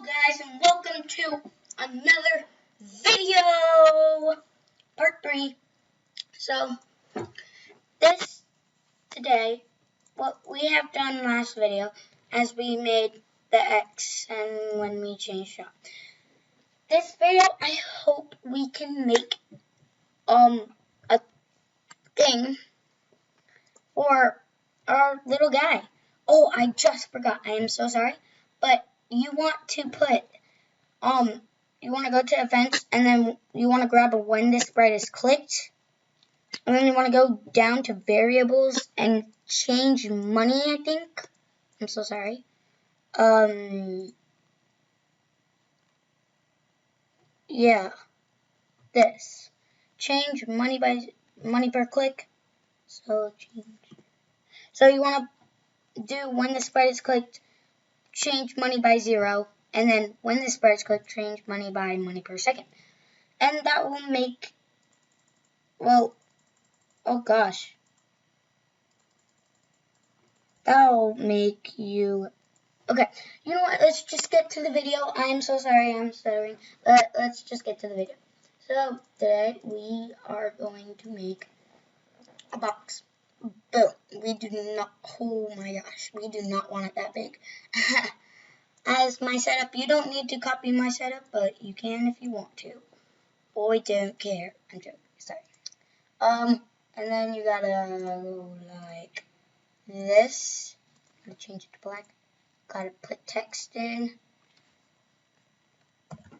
guys, and welcome to another video, part 3. So, today, what we have done last video, as we made the X and when we changed shop. This video, I hope we can make, a thing for our little guy. Oh, I just forgot, I am so sorry, but you want to put, you want to go to events, and then you want to grab a when this sprite is clicked, and then you want to go down to variables and change money, I think. I'm so sorry. Yeah, this. Change money per click. So you want to do when the sprite is clicked, change money by 0, and then when the sprite is clicked, change money by money per second. And that will make, well, oh gosh. That'll make you, okay, you know what, let's just get to the video. I am so sorry, I'm stuttering, but let's just get to the video. So, today, we are going to make a box. Boom. We do not, oh my gosh, we do not want it that big. As my setup, you don't need to copy my setup, but you can if you want to. I don't care. I'm joking. Sorry. And then you gotta go like this. I'm gonna change it to black. Gotta put text in.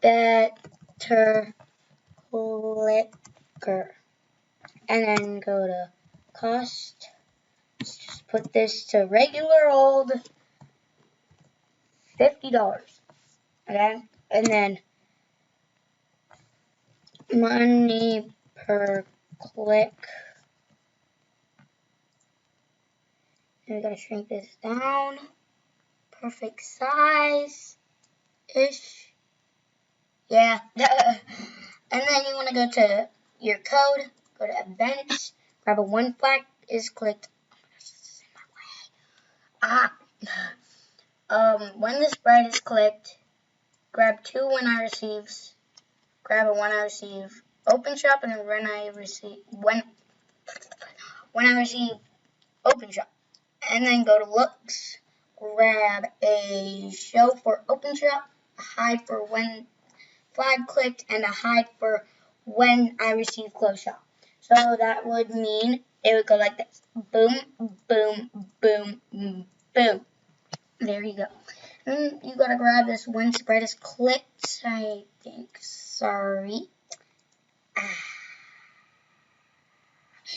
Better clicker. And then go to cost. Let's just put this to regular old $50. Okay? And then money per click. And we gotta shrink this down. Perfect size-ish. Yeah. And then you wanna go to your code, go to events, grab a when flag is clicked. Oh my gosh, this is in my way. When the sprite is clicked, grab 2 when I receives, grab a when I receive, open shop, and then when I receive open shop. And then go to looks, grab a show for open shop, a hide for when flag clicked, and a hide for when I receive close shop. So that would mean it would go like this. Boom, boom, boom, boom. There you go. And you gotta grab this when sprite is clicked, I think. Sorry.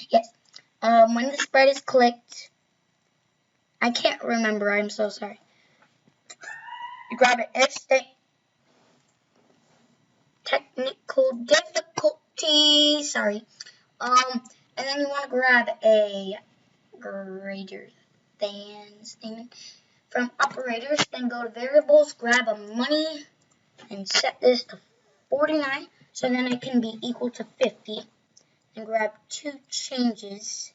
Yes. When the sprite is clicked, I can't remember, I'm so sorry. You grab it, if technical difficulty, sorry. And then you want to grab a greater than statement from operators, then go to variables, grab a money, and set this to 49, so then it can be equal to 50, and grab 2 changes.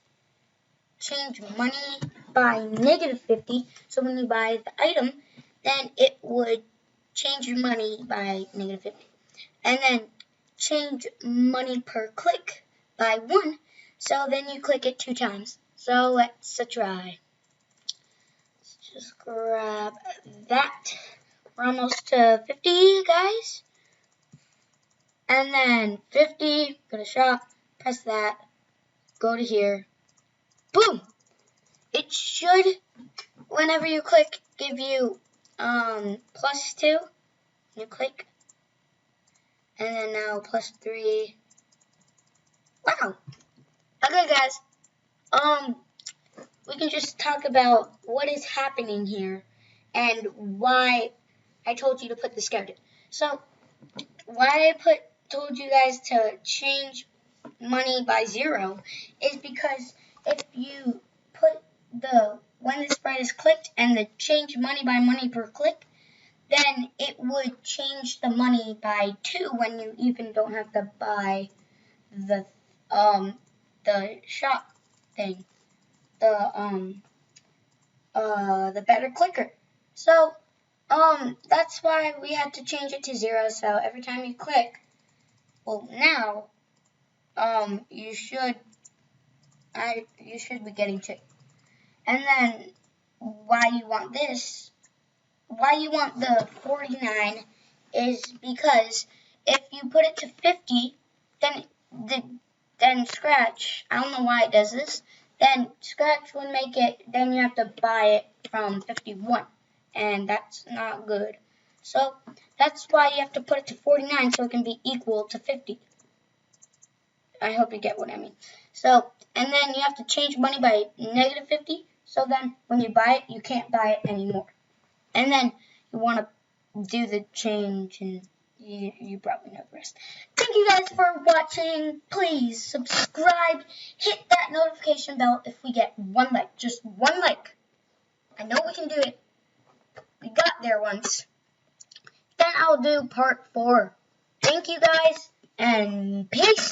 Change money by -50, so when you buy the item, then it would change your money by -50. And then change money per click by 1, so then you click it 2 times. So let's try. Let's just grab that. We're almost to 50, guys. And then 50, go to shop, press that, go to here. Boom! It should, whenever you click, give you +2. You click. And then now +3. Wow. Okay, guys. We can just talk about what is happening here and why I told you to put the skeleton. So, why I told you guys to change money by 0 is because if you put when the sprite is clicked and the change money by money per click, then it would change the money by 2 when you even don't have to buy the shop thing, the better clicker. So That's why we had to change it to 0. So every time you click, well, now, you should be getting 2. And then why you want the 49 is because if you put it to 50, then Scratch, I don't know why it does this, then Scratch would make it, then you have to buy it from 51, and that's not good. So that's why you have to put it to 49 so it can be equal to 50. I hope you get what I mean. So, and then you have to change money by negative 50, so then when you buy it, you can't buy it anymore. And then you want to do the change, and you probably know the rest. Thank you guys for watching. Please subscribe, hit that notification bell if we get 1 like, just 1 like. I know we can do it. We got there once. Then I'll do part 4. Thank you guys, and peace.